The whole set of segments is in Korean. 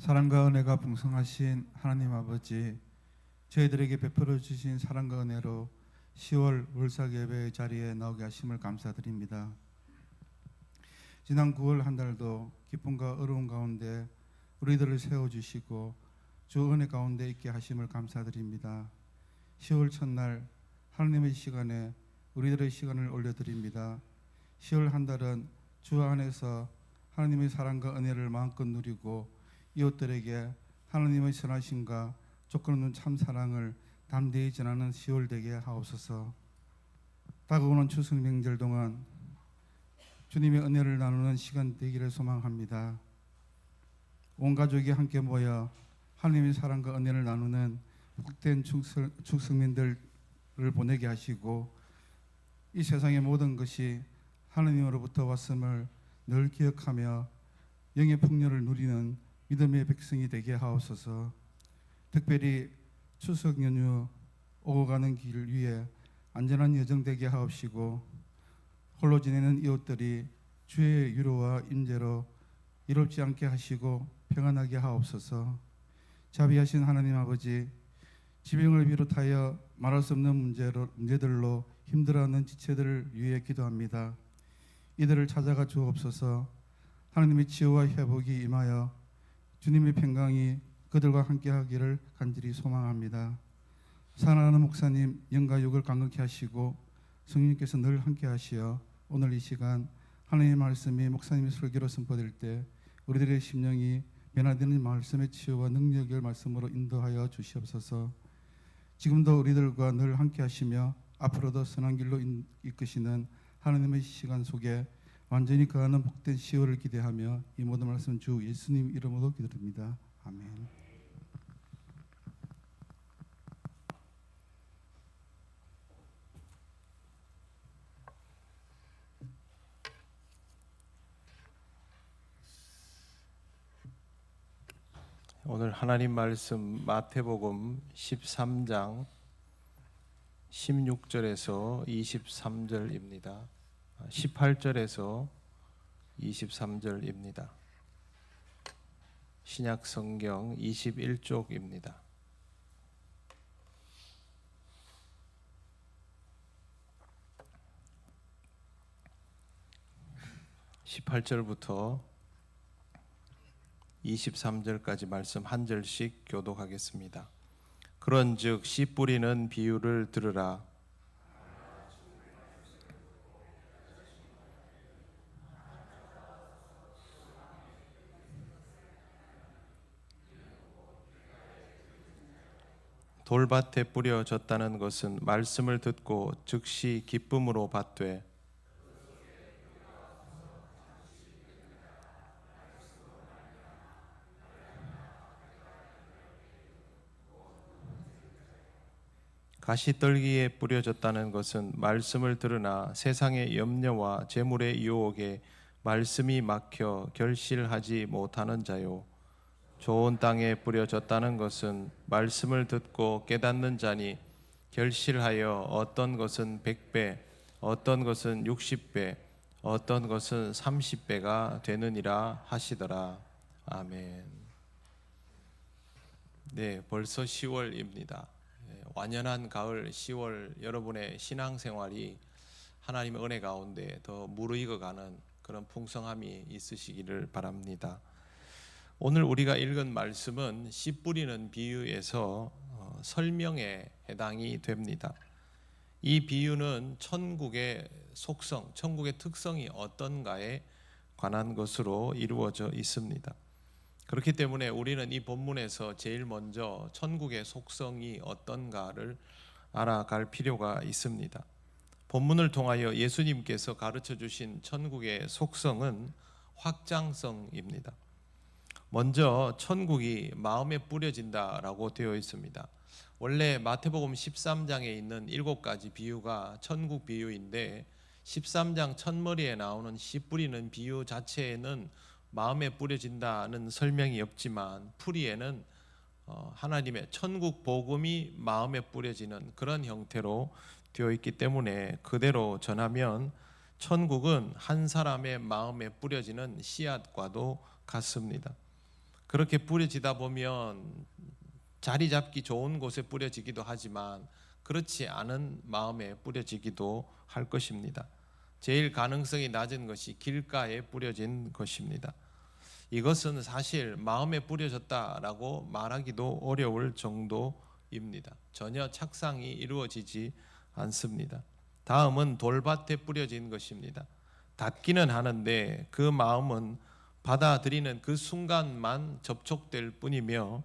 사랑과 은혜가 풍성하신 하나님 아버지, 저희들에게 베풀어 주신 사랑과 은혜로 10월 월삭 예배 자리에 나오게 하심을 감사드립니다. 지난 9월 한 달도 기쁨과 어려움 가운데 우리들을 세워주시고 주 은혜 가운데 있게 하심을 감사드립니다. 10월 첫날 하나님의 시간에 우리들의 시간을 올려드립니다. 10월 한 달은 주 안에서 하나님의 사랑과 은혜를 마음껏 누리고 이웃들에게 하나님의 선하심과 조건 없는 참 사랑을 담대히 전하는 10월 되게 하옵소서. 다가오는 추석 명절 동안 주님의 은혜를 나누는 시간 되기를 소망합니다. 온 가족이 함께 모여 하나님의 사랑과 은혜를 나누는 복된 축성민들을 보내게 하시고 이 세상의 모든 것이 하나님으로부터 왔음을 늘 기억하며 영의 풍요를 누리는 믿음의 백성이 되게 하옵소서. 특별히 추석 연휴 오고 가는 길 위에 안전한 여정 되게 하옵시고 홀로 지내는 이웃들이 주의 위로와 임재로 이롭지 않게 하시고 평안하게 하옵소서. 자비하신 하나님 아버지, 지병을 비롯하여 말할 수 없는 문제들로 힘들어하는 지체들을 위해 기도합니다. 이들을 찾아가 주옵소서. 하나님의 치유와 회복이 임하여 주님의 평강이 그들과 함께하기를 간절히 소망합니다. 사랑하는 목사님 영과 육을 강건케 하시고 성령님께서 늘 함께하시어 오늘 이 시간 하나님의 말씀이 목사님의 설교로 선포될 때 우리들의 심령이 변화되는 말씀의 치유와 능력을 말씀으로 인도하여 주시옵소서. 지금도 우리들과 늘 함께하시며 앞으로도 선한 길로 이끄시는 하나님의 시간 속에 완전히 거하는 복된 10월을 기대하며 이 모든 말씀 주 예수님 이름으로 기도드립니다. 아멘. 오늘 하나님 말씀 마태복음 13장 16절에서 23절입니다. 18절에서 23절입니다. 신약 성경 21쪽입니다. 18절부터 23절까지 말씀 한 절씩 교독하겠습니다. 그런즉 씨 뿌리는 비유를 들으라. 돌밭에 뿌려졌다는 것은 말씀을 듣고 즉시 기쁨으로 받되 가시떨기에 뿌려졌다는 것은 말씀을 들으나 세상의 염려와 재물의 유혹에 말씀이 막혀 결실하지 못하는 자요. 좋은 땅에 뿌려졌다는 것은 말씀을 듣고 깨닫는 자니 결실하여 어떤 것은 100배, 어떤 것은 60배, 어떤 것은 30배가 되느니라 하시더라. 아멘. 네, 벌써 10월입니다. 완연한 가을 10월 여러분의 신앙생활이 하나님의 은혜 가운데 더 무르익어가는 그런 풍성함이 있으시기를 바랍니다. 오늘 우리가 읽은 말씀은 씨 뿌리는 비유에서 설명에 해당이 됩니다. 이 비유는 천국의 속성, 천국의 특성이 어떤가에 관한 것으로 이루어져 있습니다. 그렇기 때문에 우리는 이 본문에서 제일 먼저 천국의 속성이 어떤가를 알아갈 필요가 있습니다. 본문을 통하여 예수님께서 가르쳐 주신 천국의 속성은 확장성입니다. 먼저 천국이 마음에 뿌려진다라고 되어 있습니다. 원래 마태복음 13장에 있는 7가지 비유가 천국 비유인데 13장 첫머리에 나오는 씨 뿌리는 비유 자체에는 마음에 뿌려진다는 설명이 없지만 풀이에는 하나님의 천국 복음이 마음에 뿌려지는 그런 형태로 되어 있기 때문에 그대로 전하면 천국은 한 사람의 마음에 뿌려지는 씨앗과도 같습니다. 그렇게 뿌려지다 보면 자리 잡기 좋은 곳에 뿌려지기도 하지만 그렇지 않은 마음에 뿌려지기도 할 것입니다. 제일 가능성이 낮은 것이 길가에 뿌려진 것입니다. 이것은 사실 마음에 뿌려졌다라고 말하기도 어려울 정도입니다. 전혀 착상이 이루어지지 않습니다. 다음은 돌밭에 뿌려진 것입니다. 닿기는 하는데 그 마음은 받아들이는 그 순간만 접촉될 뿐이며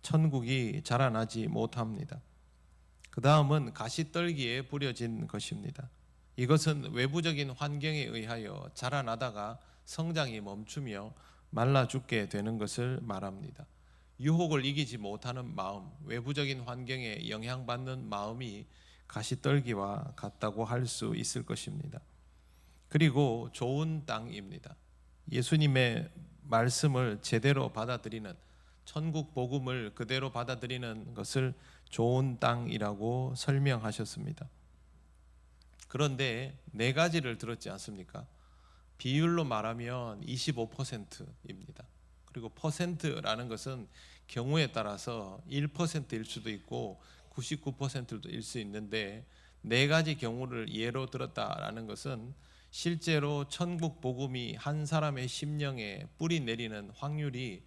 천국이 자라나지 못합니다. 그 다음은 가시떨기에 뿌려진 것입니다. 이것은 외부적인 환경에 의하여 자라나다가 성장이 멈추며 말라 죽게 되는 것을 말합니다. 유혹을 이기지 못하는 마음, 외부적인 환경에 영향받는 마음이 가시떨기와 같다고 할 수 있을 것입니다. 그리고 좋은 땅입니다. 예수님의 말씀을 제대로 받아들이는, 천국 복음을 그대로 받아들이는 것을 좋은 땅이라고 설명하셨습니다. 그런데 네 가지를 들었지 않습니까? 비율로 말하면 25%입니다. 그리고 퍼센트라는 것은 경우에 따라서 1%일 수도 있고 99%일 수 있는데 네 가지 경우를 예로 들었다라는 것은 실제로 천국 복음이 한 사람의 심령에 뿌리 내리는 확률이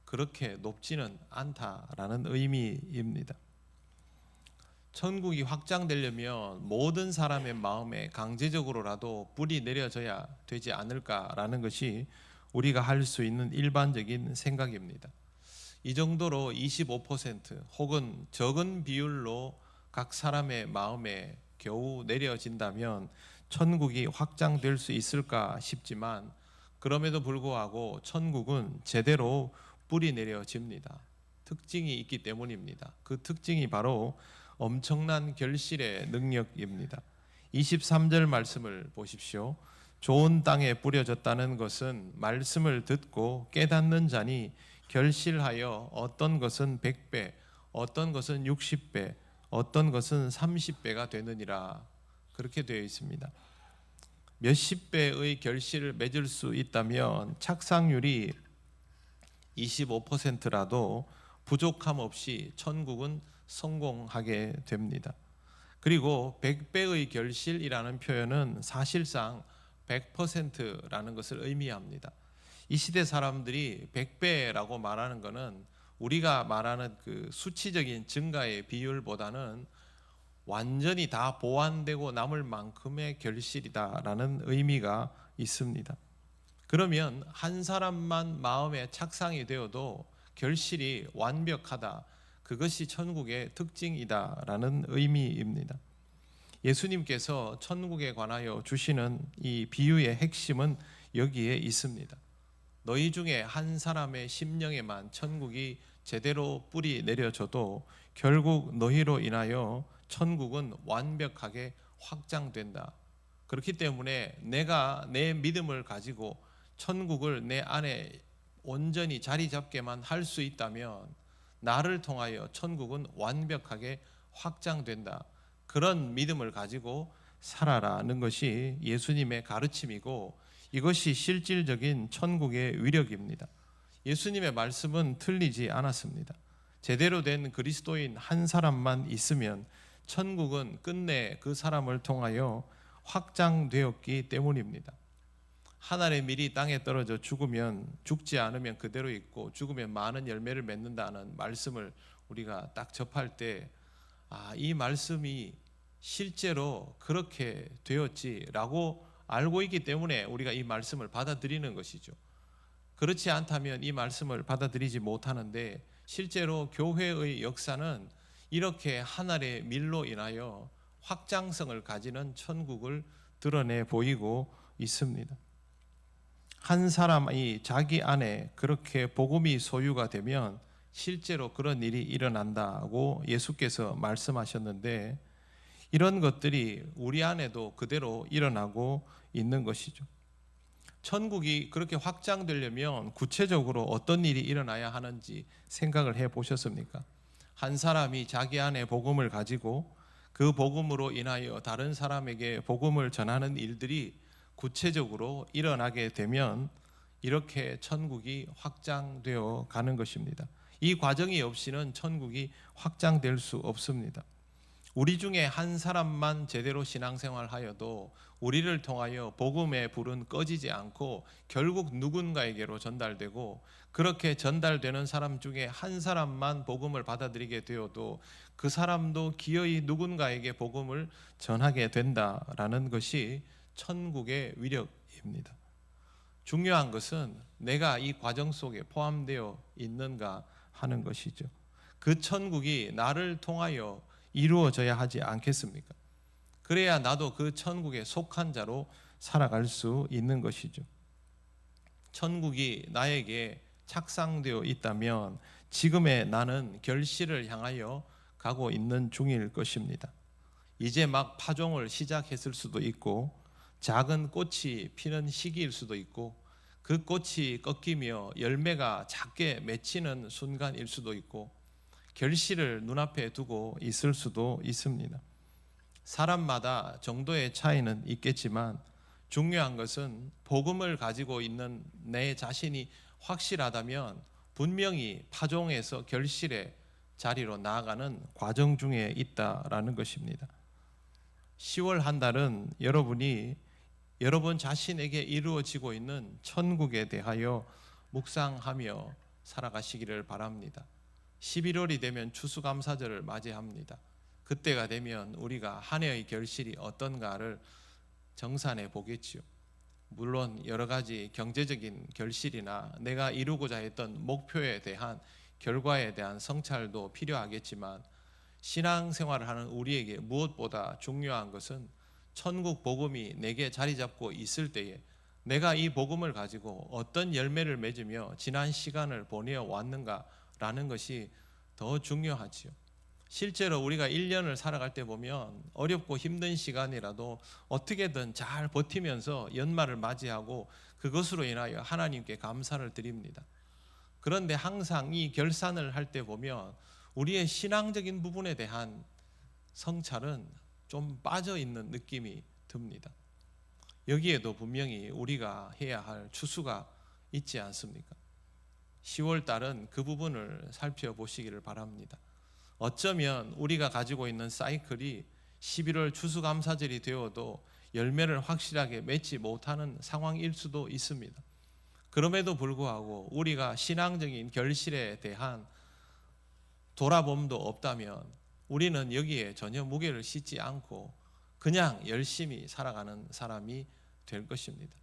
그렇게 높지는 않다라는 의미입니다. 천국이 확장되려면 모든 사람의 마음에 강제적으로라도 뿌리 내려져야 되지 않을까라는 것이 우리가 할 수 있는 일반적인 생각입니다. 이 정도로 25% 혹은 적은 비율로 각 사람의 마음에 겨우 내려진다면 천국이 확장될 수 있을까 싶지만 그럼에도 불구하고 천국은 제대로 뿌리 내려집니다. 특징이 있기 때문입니다. 그 특징이 바로 엄청난 결실의 능력입니다. 23절 말씀을 보십시오. 좋은 땅에 뿌려졌다는 것은 말씀을 듣고 깨닫는 자니 결실하여 어떤 것은 100배, 어떤 것은 60배, 어떤 것은 30배가 되느니라. 그렇게 되어 있습니다. 몇십 배의 결실을 맺을 수 있다면 착상률이 25%라도 부족함 없이 천국은 성공하게 됩니다. 그리고 100배의 결실이라는 표현은 사실상 100%라는 것을 의미합니다. 이 시대 사람들이 100배라고 말하는 것은 우리가 말하는 그 수치적인 증가의 비율보다는 완전히 다 보완되고 남을 만큼의 결실이다라는 의미가 있습니다. 그러면 한 사람만 마음에 착상이 되어도 결실이 완벽하다. 그것이 천국의 특징이다라는 의미입니다. 예수님께서 천국에 관하여 주시는 이 비유의 핵심은 여기에 있습니다. 너희 중에 한 사람의 심령에만 천국이 제대로 뿌리 내려져도 결국 너희로 인하여 천국은 완벽하게 확장된다. 그렇기 때문에 내가 내 믿음을 가지고 천국을 내 안에 온전히 자리 잡게만 할 수 있다면 나를 통하여 천국은 완벽하게 확장된다. 그런 믿음을 가지고 살아라는 것이 예수님의 가르침이고 이것이 실질적인 천국의 위력입니다. 예수님의 말씀은 틀리지 않았습니다. 제대로 된 그리스도인 한 사람만 있으면 천국은 끝내 그 사람을 통하여 확장되었기 때문입니다. 하늘의 밀이 땅에 떨어져 죽으면 죽지 않으면 그대로 있고 죽으면 많은 열매를 맺는다는 말씀을 우리가 딱 접할 때 이 말씀이 실제로 그렇게 되었지라고 알고 있기 때문에 우리가 이 말씀을 받아들이는 것이죠. 그렇지 않다면 이 말씀을 받아들이지 못하는데 실제로 교회의 역사는 이렇게 하늘의 밀로 인하여 확장성을 가지는 천국을 드러내 보이고 있습니다. 한 사람이 자기 안에 그렇게 복음이 소유가 되면 실제로 그런 일이 일어난다고 예수께서 말씀하셨는데 이런 것들이 우리 안에도 그대로 일어나고 있는 것이죠. 천국이 그렇게 확장되려면 구체적으로 어떤 일이 일어나야 하는지 생각을 해 보셨습니까? 한 사람이 자기 안에 복음을 가지고 그 복음으로 인하여 다른 사람에게 복음을 전하는 일들이 구체적으로 일어나게 되면 이렇게 천국이 확장되어 가는 것입니다. 이 과정이 없이는 천국이 확장될 수 없습니다. 우리 중에 한 사람만 제대로 신앙생활하여도 우리를 통하여 복음의 불은 꺼지지 않고 결국 누군가에게로 전달되고, 그렇게 전달되는 사람 중에 한 사람만 복음을 받아들이게 되어도 그 사람도 기어이 누군가에게 복음을 전하게 된다라는 것이 천국의 위력입니다. 중요한 것은 내가 이 과정 속에 포함되어 있는가 하는 것이죠. 그 천국이 나를 통하여 이루어져야 하지 않겠습니까? 그래야 나도 그 천국에 속한 자로 살아갈 수 있는 것이죠. 천국이 나에게 착상되어 있다면 지금의 나는 결실을 향하여 가고 있는 중일 것입니다. 이제 막 파종을 시작했을 수도 있고, 작은 꽃이 피는 시기일 수도 있고, 그 꽃이 꺾이며 열매가 작게 맺히는 순간일 수도 있고, 결실을 눈앞에 두고 있을 수도 있습니다. 사람마다 정도의 차이는 있겠지만 중요한 것은 복음을 가지고 있는 내 자신이 확실하다면 분명히 파종에서 결실의 자리로 나아가는 과정 중에 있다라는 것입니다. 10월 한 달은 여러분 자신에게 이루어지고 있는 천국에 대하여 묵상하며 살아가시기를 바랍니다. 11월이 되면 추수감사절을 맞이합니다. 그때가 되면 우리가 한 해의 결실이 어떤가를 정산해 보겠지요. 물론 여러 가지 경제적인 결실이나 내가 이루고자 했던 목표에 대한 결과에 대한 성찰도 필요하겠지만, 신앙생활을 하는 우리에게 무엇보다 중요한 것은 천국 복음이 내게 자리 잡고 있을 때에 내가 이 복음을 가지고 어떤 열매를 맺으며 지난 시간을 보내어 왔는가라는 것이 더 중요하지요. 실제로 우리가 1년을 살아갈 때 보면 어렵고 힘든 시간이라도 어떻게든 잘 버티면서 연말을 맞이하고 그것으로 인하여 하나님께 감사를 드립니다. 그런데 항상 이 결산을 할 때 보면 우리의 신앙적인 부분에 대한 성찰은 좀 빠져 있는 느낌이 듭니다. 여기에도 분명히 우리가 해야 할 추수가 있지 않습니까? 10월 달은 그 부분을 살펴보시기를 바랍니다. 어쩌면 우리가 가지고 있는 사이클이 11월 추수감사절이 되어도 열매를 확실하게 맺지 못하는 상황일 수도 있습니다. 그럼에도 불구하고 우리가 신앙적인 결실에 대한 돌아봄도 없다면 우리는 여기에 전혀 무게를 싣지 않고 그냥 열심히 살아가는 사람이 될 것입니다.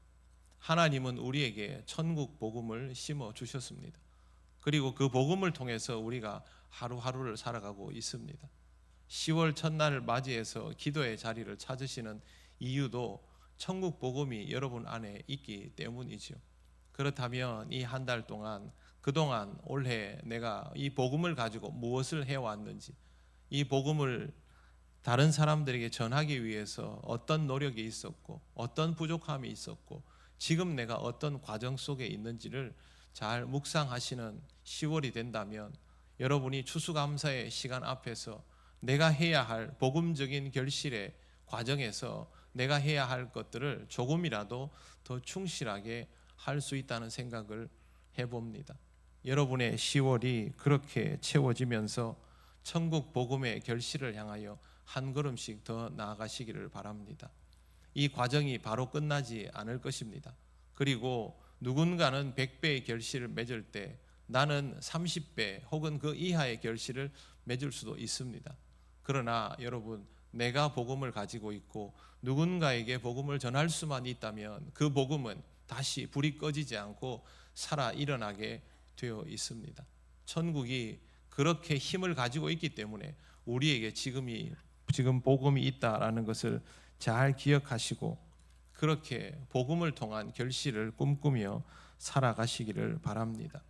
하나님은 우리에게 천국 복음을 심어 주셨습니다. 그리고 그 복음을 통해서 우리가 하루하루를 살아가고 있습니다. 10월 첫날을 맞이해서 기도의 자리를 찾으시는 이유도 천국 복음이 여러분 안에 있기 때문이죠. 그렇다면 이 한 달 동안, 그동안 올해 내가 이 복음을 가지고 무엇을 해왔는지, 이 복음을 다른 사람들에게 전하기 위해서 어떤 노력이 있었고 어떤 부족함이 있었고 지금 내가 어떤 과정 속에 있는지를 잘 묵상하시는 10월이 된다면 여러분이 추수감사의 시간 앞에서 내가 해야 할 복음적인 결실의 과정에서 내가 해야 할 것들을 조금이라도 더 충실하게 할 수 있다는 생각을 해봅니다. 여러분의 10월이 그렇게 채워지면서 천국 복음의 결실을 향하여 한 걸음씩 더 나아가시기를 바랍니다. 이 과정이 바로 끝나지 않을 것입니다. 그리고 누군가는 100배의 결실을 맺을 때 나는 30배 혹은 그 이하의 결실을 맺을 수도 있습니다. 그러나 여러분, 내가 복음을 가지고 있고 누군가에게 복음을 전할 수만 있다면 그 복음은 다시 불이 꺼지지 않고 살아 일어나게 되어 있습니다. 천국이 그렇게 힘을 가지고 있기 때문에 우리에게 지금 복음이 있다라는 것을 잘 기억하시고 그렇게 복음을 통한 결실을 꿈꾸며 살아가시기를 바랍니다.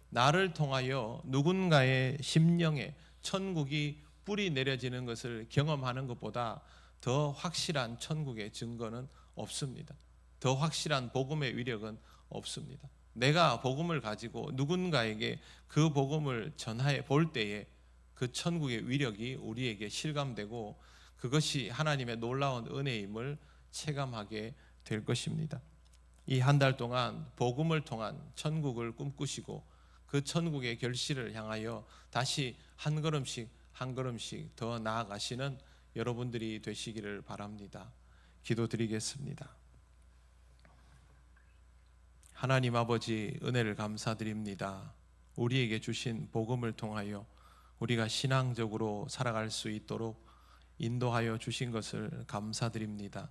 나를 통하여 누군가의 심령에 천국이 뿌리 내려지는 것을 경험하는 것보다 더 확실한 천국의 증거는 없습니다. 더 확실한 복음의 위력은 없습니다. 내가 복음을 가지고 누군가에게 그 복음을 전해 볼 때에 그 천국의 위력이 우리에게 실감되고 그것이 하나님의 놀라운 은혜임을 체감하게 될 것입니다. 이 한 달 동안 복음을 통한 천국을 꿈꾸시고 그 천국의 결실을 향하여 다시 한 걸음씩 한 걸음씩 더 나아가시는 여러분들이 되시기를 바랍니다. 기도드리겠습니다. 하나님 아버지, 은혜를 감사드립니다. 우리에게 주신 복음을 통하여 우리가 신앙적으로 살아갈 수 있도록 인도하여 주신 것을 감사드립니다.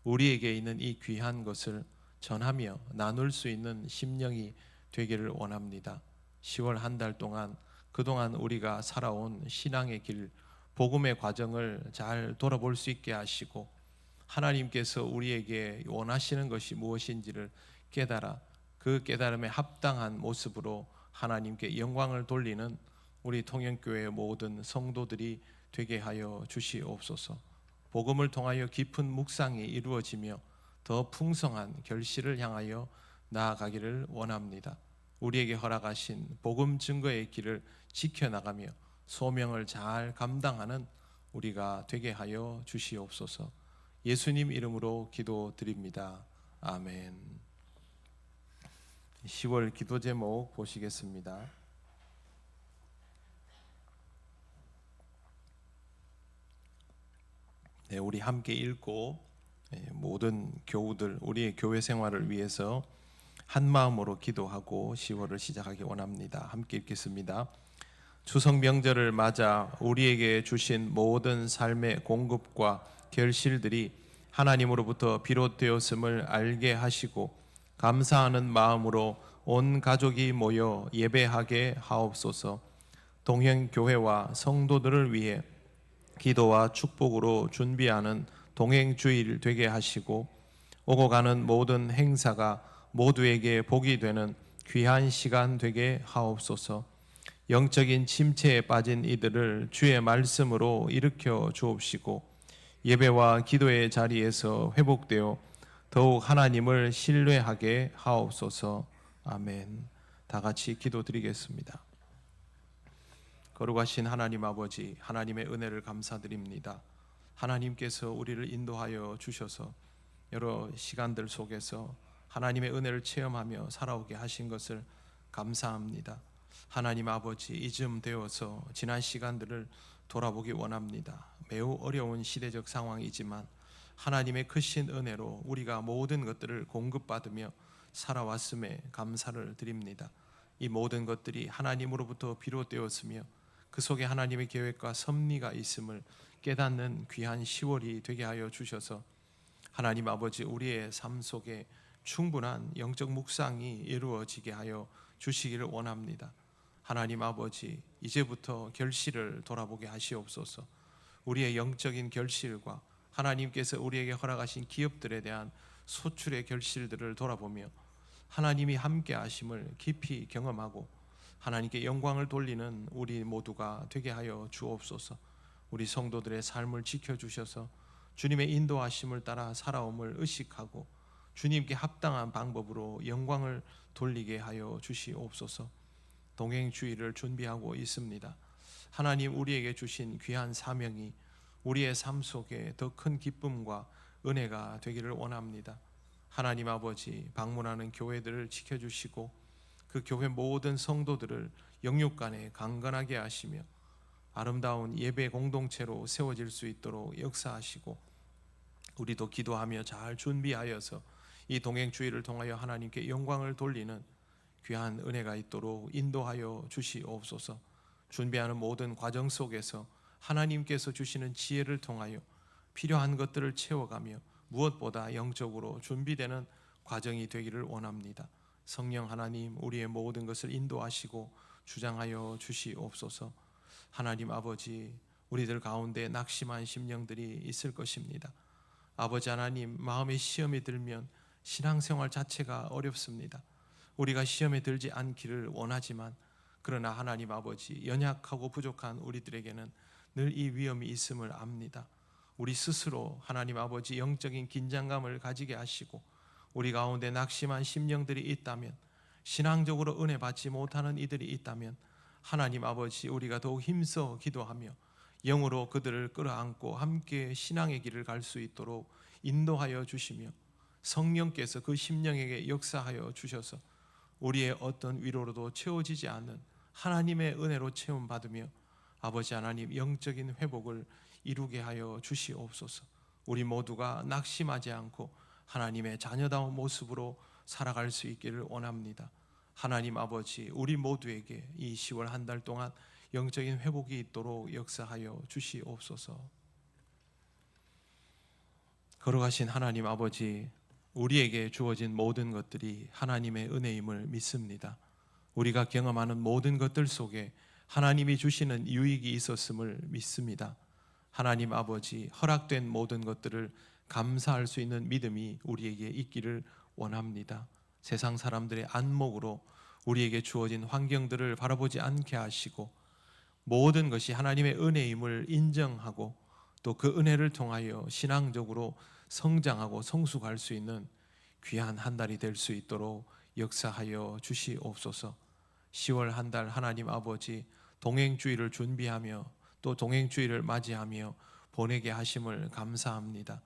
우리에게 있는 이 귀한 것을 전하며 나눌 수 있는 심령이 되기를 원합니다. 10월 한 달 동안 그동안 우리가 살아온 신앙의 길, 복음의 과정을 잘 돌아볼 수 있게 하시고 하나님께서 우리에게 원하시는 것이 무엇인지를 깨달아 그 깨달음에 합당한 모습으로 하나님께 영광을 돌리는 우리 통영교회의 모든 성도들이 되게 하여 주시옵소서. 복음을 통하여 깊은 묵상이 이루어지며 더 풍성한 결실을 향하여 나아가기를 원합니다. 우리에게 허락하신 복음 증거의 길을 지켜나가며 소명을 잘 감당하는 우리가 되게 하여 주시옵소서. 예수님 이름으로 기도드립니다. 아멘. 10월 기도 제목 보시겠습니다. 네, 우리 함께 읽고 모든 교우들 우리의 교회 생활을 위해서 한 마음으로 기도하고 10월을 시작하기 원합니다. 함께 읽겠습니다. 추석 명절을 맞아 우리에게 주신 모든 삶의 공급과 결실들이 하나님으로부터 비롯되었음을 알게 하시고 감사하는 마음으로 온 가족이 모여 예배하게 하옵소서. 동행교회와 성도들을 위해 기도와 축복으로 준비하는 동행주일 되게 하시고 오고 가는 모든 행사가 모두에게 복이 되는 귀한 시간 되게 하옵소서. 영적인 침체에 빠진 이들을 주의 말씀으로 일으켜 주옵시고 예배와 기도의 자리에서 회복되어 더욱 하나님을 신뢰하게 하옵소서. 아멘. 다 같이 기도드리겠습니다. 거룩하신 하나님 아버지, 하나님의 은혜를 감사드립니다. 하나님께서 우리를 인도하여 주셔서 여러 시간들 속에서 하나님의 은혜를 체험하며 살아오게 하신 것을 감사합니다. 하나님 아버지, 이쯤 되어서 지난 시간들을 돌아보기 원합니다. 매우 어려운 시대적 상황이지만 하나님의 크신 은혜로 우리가 모든 것들을 공급받으며 살아왔음에 감사를 드립니다. 이 모든 것들이 하나님으로부터 비롯되었으며 그 속에 하나님의 계획과 섭리가 있음을 깨닫는 귀한 10월이 되게 하여 주셔서 하나님 아버지, 우리의 삶 속에 충분한 영적 묵상이 이루어지게 하여 주시기를 원합니다. 하나님 아버지, 이제부터 결실을 돌아보게 하시옵소서. 우리의 영적인 결실과 하나님께서 우리에게 허락하신 기업들에 대한 소출의 결실들을 돌아보며 하나님이 함께 하심을 깊이 경험하고 하나님께 영광을 돌리는 우리 모두가 되게 하여 주옵소서. 우리 성도들의 삶을 지켜주셔서 주님의 인도하심을 따라 살아옴을 의식하고 주님께 합당한 방법으로 영광을 돌리게 하여 주시옵소서. 동행주의를 준비하고 있습니다. 하나님, 우리에게 주신 귀한 사명이 우리의 삶 속에 더 큰 기쁨과 은혜가 되기를 원합니다. 하나님 아버지, 방문하는 교회들을 지켜주시고 그 교회 모든 성도들을 영육간에 강건하게 하시며 아름다운 예배 공동체로 세워질 수 있도록 역사하시고 우리도 기도하며 잘 준비하여서 이 동행주의를 통하여 하나님께 영광을 돌리는 귀한 은혜가 있도록 인도하여 주시옵소서. 준비하는 모든 과정 속에서 하나님께서 주시는 지혜를 통하여 필요한 것들을 채워가며 무엇보다 영적으로 준비되는 과정이 되기를 원합니다. 성령 하나님, 우리의 모든 것을 인도하시고 주장하여 주시옵소서. 하나님 아버지, 우리들 가운데 낙심한 심령들이 있을 것입니다. 아버지 하나님, 마음에 시험이 들면 신앙생활 자체가 어렵습니다. 우리가 시험에 들지 않기를 원하지만 그러나 하나님 아버지, 연약하고 부족한 우리들에게는 늘 이 위험이 있음을 압니다. 우리 스스로 하나님 아버지 영적인 긴장감을 가지게 하시고 우리 가운데 낙심한 심령들이 있다면, 신앙적으로 은혜 받지 못하는 이들이 있다면 하나님 아버지, 우리가 더욱 힘써 기도하며 영으로 그들을 끌어안고 함께 신앙의 길을 갈 수 있도록 인도하여 주시며 성령께서 그 심령에게 역사하여 주셔서 우리의 어떤 위로로도 채워지지 않는 하나님의 은혜로 체험받으며 아버지 하나님 영적인 회복을 이루게 하여 주시옵소서. 우리 모두가 낙심하지 않고 하나님의 자녀다운 모습으로 살아갈 수 있기를 원합니다. 하나님 아버지, 우리 모두에게 이 10월 한 달 동안 영적인 회복이 있도록 역사하여 주시옵소서. 걸어가신 하나님 아버지, 우리에게 주어진 모든 것들이 하나님의 은혜임을 믿습니다. 우리가 경험하는 모든 것들 속에 하나님이 주시는 유익이 있었음을 믿습니다. 하나님 아버지, 허락된 모든 것들을 감사할 수 있는 믿음이 우리에게 있기를 원합니다. 세상 사람들의 안목으로 우리에게 주어진 환경들을 바라보지 않게 하시고 모든 것이 하나님의 은혜임을 인정하고 또 그 은혜를 통하여 신앙적으로 성장하고 성숙할 수 있는 귀한 한 달이 될 수 있도록 역사하여 주시옵소서. 10월 한 달 하나님 아버지, 동행주의를 준비하며 또 동행주의를 맞이하며 보내게 하심을 감사합니다.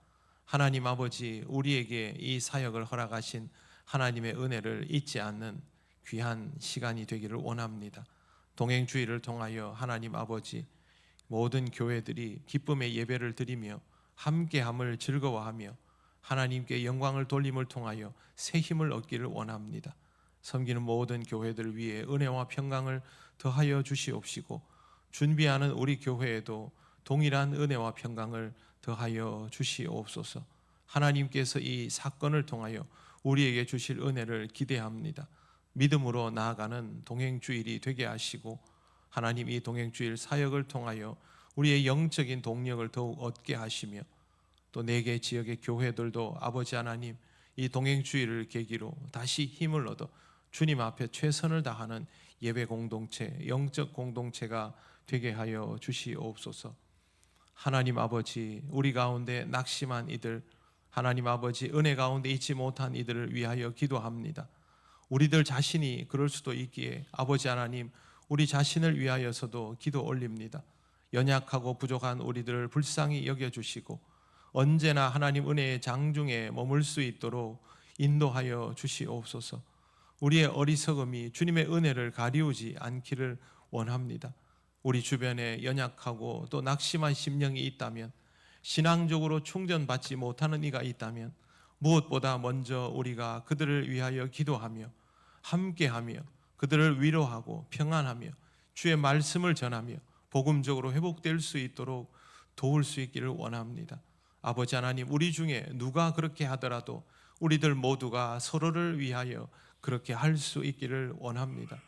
하나님 아버지, 우리에게 이 사역을 허락하신 하나님의 은혜를 잊지 않는 귀한 시간이 되기를 원합니다. 동행주의를 통하여 하나님 아버지, 모든 교회들이 기쁨의 예배를 드리며 함께함을 즐거워하며 하나님께 영광을 돌림을 통하여 새 힘을 얻기를 원합니다. 섬기는 모든 교회들 위해 은혜와 평강을 더하여 주시옵시고 준비하는 우리 교회에도 동일한 은혜와 평강을 더하여 주시옵소서. 하나님께서 이 사건을 통하여 우리에게 주실 은혜를 기대합니다. 믿음으로 나아가는 동행주일이 되게 하시고 하나님 이 동행주일 사역을 통하여 우리의 영적인 동력을 더욱 얻게 하시며 또 4개 지역의 교회들도 아버지 하나님 이 동행주일을 계기로 다시 힘을 얻어 주님 앞에 최선을 다하는 예배 공동체, 영적 공동체가 되게 하여 주시옵소서. 하나님 아버지, 우리 가운데 낙심한 이들, 하나님 아버지 은혜 가운데 있지 못한 이들을 위하여 기도합니다. 우리들 자신이 그럴 수도 있기에 아버지 하나님, 우리 자신을 위하여서도 기도 올립니다. 연약하고 부족한 우리들을 불쌍히 여겨주시고 언제나 하나님 은혜의 장중에 머물 수 있도록 인도하여 주시옵소서. 우리의 어리석음이 주님의 은혜를 가리우지 않기를 원합니다. 우리 주변에 연약하고 또 낙심한 심령이 있다면, 신앙적으로 충전받지 못하는 이가 있다면 무엇보다 먼저 우리가 그들을 위하여 기도하며 함께하며 그들을 위로하고 평안하며 주의 말씀을 전하며 복음적으로 회복될 수 있도록 도울 수 있기를 원합니다. 아버지 하나님, 우리 중에 누가 그렇게 하더라도 우리들 모두가 서로를 위하여 그렇게 할 수 있기를 원합니다.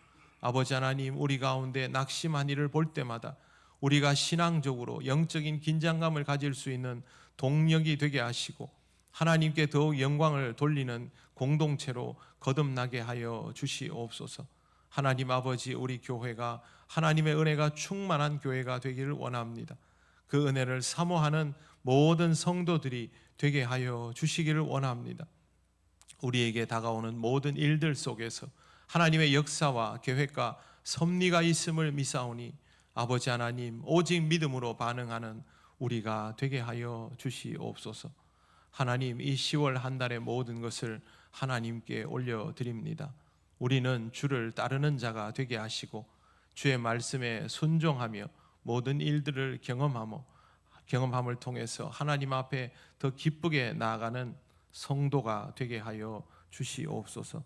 아버지 하나님, 우리 가운데 낙심한 이를 볼 때마다 우리가 신앙적으로 영적인 긴장감을 가질 수 있는 동력이 되게 하시고 하나님께 더욱 영광을 돌리는 공동체로 거듭나게 하여 주시옵소서. 하나님 아버지, 우리 교회가 하나님의 은혜가 충만한 교회가 되기를 원합니다. 그 은혜를 사모하는 모든 성도들이 되게 하여 주시기를 원합니다. 우리에게 다가오는 모든 일들 속에서 하나님의 역사와 계획과 섭리가 있음을 믿사오니 아버지 하나님, 오직 믿음으로 반응하는 우리가 되게 하여 주시옵소서. 하나님, 이 10월 한 달의 모든 것을 하나님께 올려드립니다. 우리는 주를 따르는 자가 되게 하시고 주의 말씀에 순종하며 모든 일들을 경험함을 통해서 하나님 앞에 더 기쁘게 나아가는 성도가 되게 하여 주시옵소서.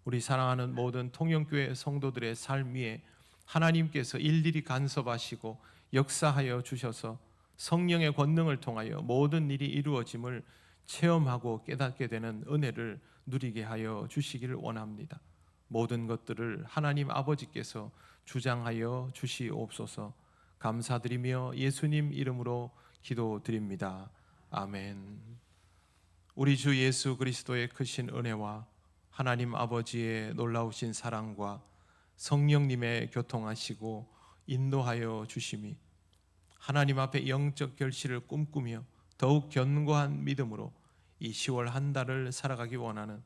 우리 사랑하는 모든 통영교회 성도들의 삶 위에 하나님께서 일일이 간섭하시고 역사하여 주셔서 성령의 권능을 통하여 모든 일이 이루어짐을 체험하고 깨닫게 되는 은혜를 누리게 하여 주시기를 원합니다. 모든 것들을 하나님 아버지께서 주장하여 주시옵소서. 감사드리며 예수님 이름으로 기도드립니다. 아멘. 우리 주 예수 그리스도의 크신 은혜와 하나님 아버지의 놀라우신 사랑과 성령님의 교통하시고 인도하여 주심이 하나님 앞에 영적 결실을 꿈꾸며 더욱 견고한 믿음으로 이 10월 한 달을 살아가기 원하는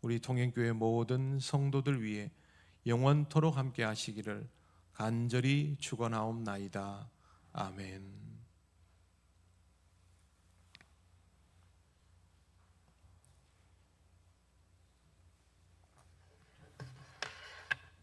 우리 통영교회 모든 성도들 위해 영원토록 함께 하시기를 간절히 축원하옵나이다. 아멘.